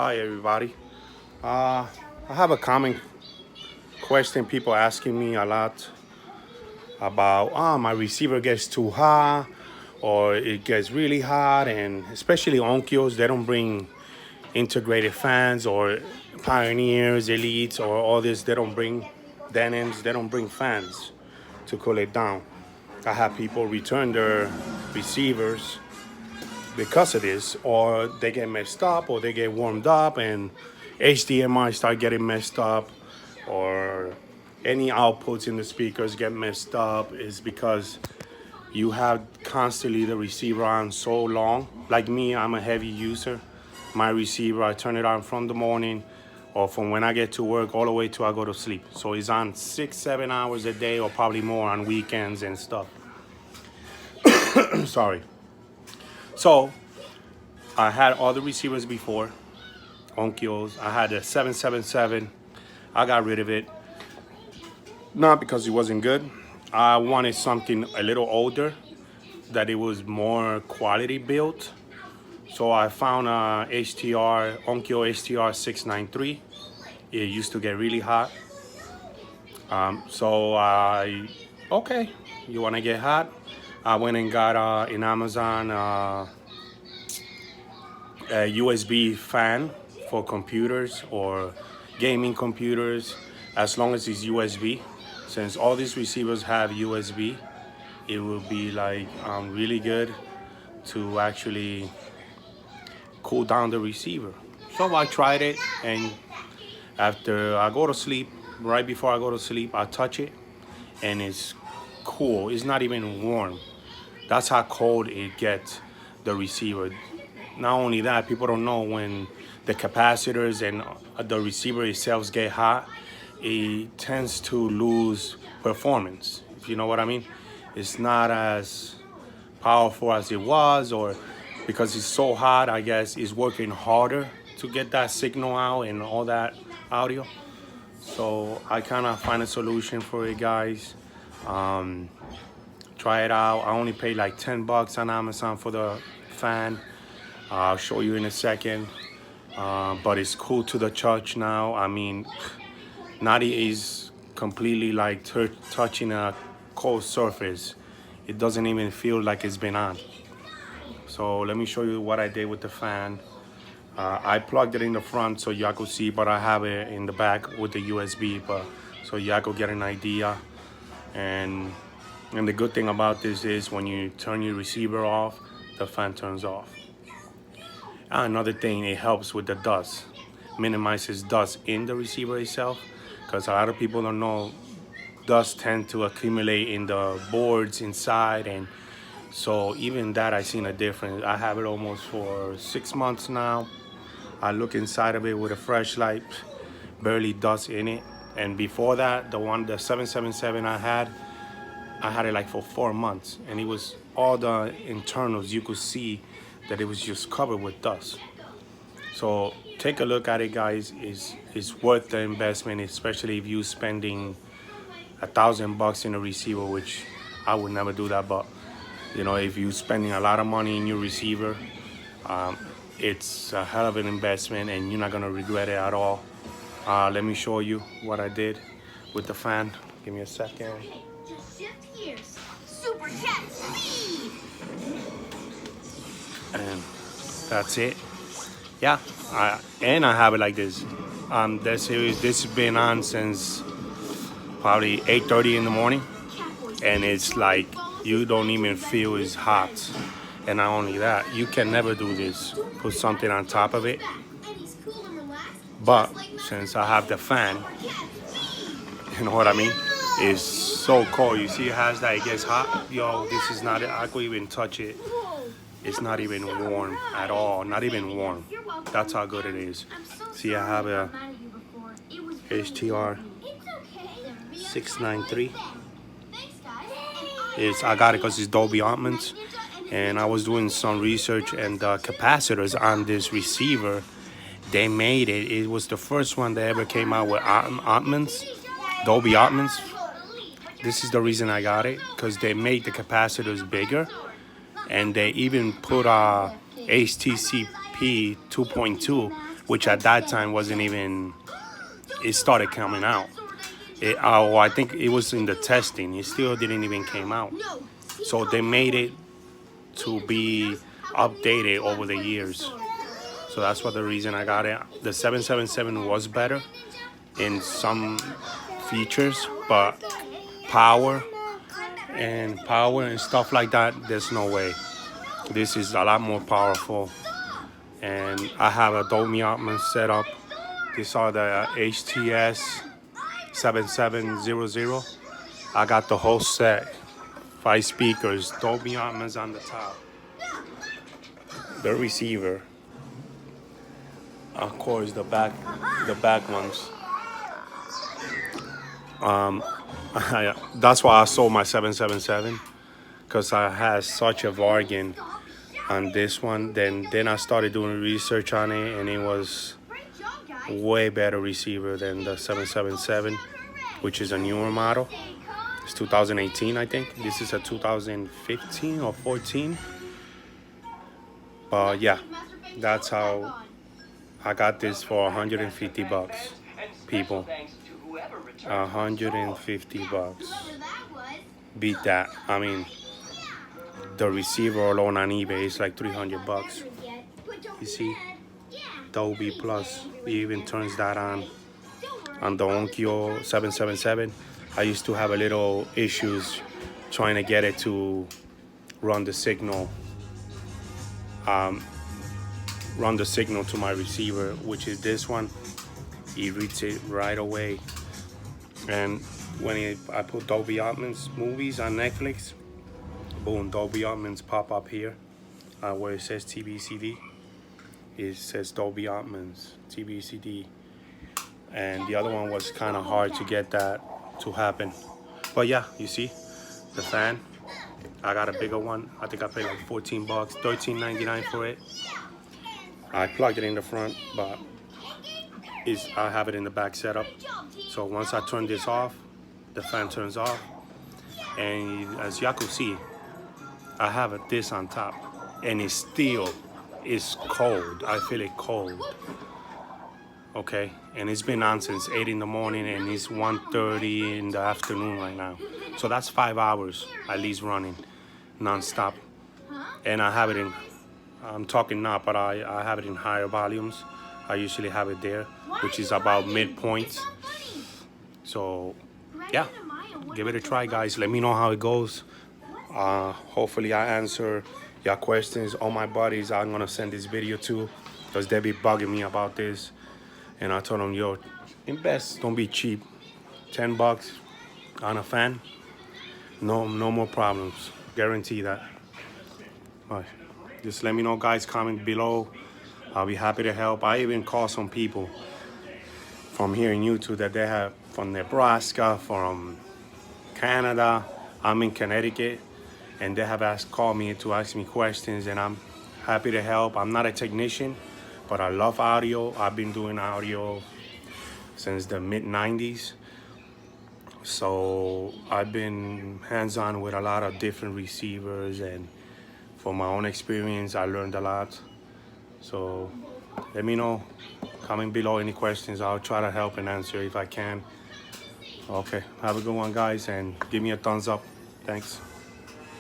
Hi, everybody. I have a common question people asking me a lot about my receiver gets too hot or it gets really hot, and especially Onkyos, they don't bring integrated fans, or Pioneers, Elites, or all this, they don't bring denims, they don't bring fans to cool it down. I have people return their receivers because of this, or they get messed up, or they get warmed up, and HDMI start getting messed up, or any outputs in the speakers get messed up, is because you have constantly the receiver on so long. Like me, I'm a heavy user. My receiver, I turn it on from the morning or from when I get to work all the way till I go to sleep. So it's on 6, 7 hours a day, or probably more on weekends and stuff. Sorry. So I had all the receivers before, Onkyos. I had a 777. I got rid of it. Not because it wasn't good. I wanted something a little older, that it was more quality built. So I found a Onkyo HTR 693. It used to get really hot. Okay, you want to get hot? I went and got in Amazon a USB fan for computers or gaming computers, as long as it's USB. Since all these receivers have USB, it will be like really good to actually cool down the receiver. So I tried it, and after I go to sleep, right before I go to sleep, I touch it, and it's cool. It's not even warm. That's how cold it gets, the receiver. Not only that, people don't know, when the capacitors and the receiver itself get hot, it tends to lose performance, if you know what I mean. It's not as powerful as it was, or because it's so hot, I guess it's working harder to get that signal out and all that audio. So I kind of find a solution for it, guys. Try it out. I only paid like $10 on Amazon for the fan. I'll show you in a second. But it's cool to the touch now. I mean, Naughty is completely like touching a cold surface. It doesn't even feel like it's been on. So let me show you what I did with the fan. I plugged it in the front so y'all could see, but I have it in the back with the USB, but so y'all could get an idea. And the good thing about this is when you turn your receiver off, the fan turns off. Another thing, it helps with the dust, minimizes dust in the receiver itself, because a lot of people don't know, dust tend to accumulate in the boards inside, and so even that I seen a difference. I have it almost for 6 months now. I look inside of it with a flashlight, barely dust in it. And before that, the 777 I had it like for 4 months, and it was all the internals, you could see that it was just covered with dust. So take a look at it, guys. It's worth the investment, especially if you're spending $1,000 in a receiver, which I would never do that. But you know, if you're spending a lot of money in your receiver, it's a hell of an investment, and you're not gonna regret it at all. Let me show you what I did with the fan. Give me a second. Just shift gears. Super jet speed. And that's it. Yeah, I have it like this. This has been on since probably 8:30 in the morning, and it's like you don't even feel it's hot. And not only that, you can never do this. Put something on top of it. But since I have the fan, you know what I mean? It's so cold. You see it has that, it gets hot. Yo, this is not it. I could even touch it. It's not even warm at all. Not even warm. That's how good it is. See, I have a HTR 693. I got it because it's Dolby Atmos. And I was doing some research, and the capacitors on this receiver, they made it. It was the first one that ever came out with Atmos, Dolby Atmos. This is the reason I got it, because they made the capacitors bigger, and they even put HTCP 2.2 which at that time wasn't even, it started coming out. I think it was in the testing. It still didn't even came out. So they made it to be updated over the years. So that's what the reason I got it. The 777 was better in some features, but power and stuff like that, there's no way. This is a lot more powerful. And I have a Dolby Atmos setup. These are the HTS 7700. I got the whole set. 5 speakers, Dolby Atmos on the top. The receiver. Of course, the back ones. That's why I sold my 777, because I had such a bargain on this one. Then I started doing research on it, and it was way better receiver than the 777, which is a newer model. It's 2018, I think. This is a 2015 or 14. But yeah, that's how I got this for 150 bucks, people. 150 bucks. Beat that. I mean, the receiver alone on eBay is like 300 bucks. You see? Dolby Plus. It even turns that on the Onkyo 777. I used to have a little issues trying to get it to run the signal. Run the signal to my receiver, which is this one. He reads it right away. And when I put Dolby Atmos movies on Netflix, boom, Dolby Atmos pop up here where it says TBCD. It says Dolby Atmos TBCD, and the other one was kind of hard to get that to happen. But yeah, you see the fan. I got a bigger one. I think I paid like 14 bucks, $13.99 for it. I plugged it in the front, but I have it in the back setup. So once I turn this off, the fan turns off. And as y'all can see, I have this on top, and it still is cold. I feel it cold. Okay, and it's been on since 8 in the morning, and it's 1:30 in the afternoon right now. So that's 5 hours at least running non-stop. And I have it in, I'm talking now, but I have it in higher volumes. I usually have it there, which is about midpoint. So yeah, give it a try, guys. Let me know how it goes. Hopefully I answer your questions. All my buddies I'm gonna send this video to, because they be bugging me about this. And I told them, yo, invest, don't be cheap. 10 bucks on a fan, no more problems. Guarantee that. All right. Just let me know, guys. Comment below. I'll be happy to help. I even call some people from here in YouTube that they have from Nebraska, from Canada. I'm in Connecticut, and they have called me to ask me questions, and I'm happy to help. I'm not a technician, but I love audio. I've been doing audio since the mid-90s. So I've been hands-on with a lot of different receivers, and from my own experience, I learned a lot. So let me know, comment below any questions. I'll try to help and answer if I can. Okay, have a good one, guys, and give me a thumbs up. Thanks.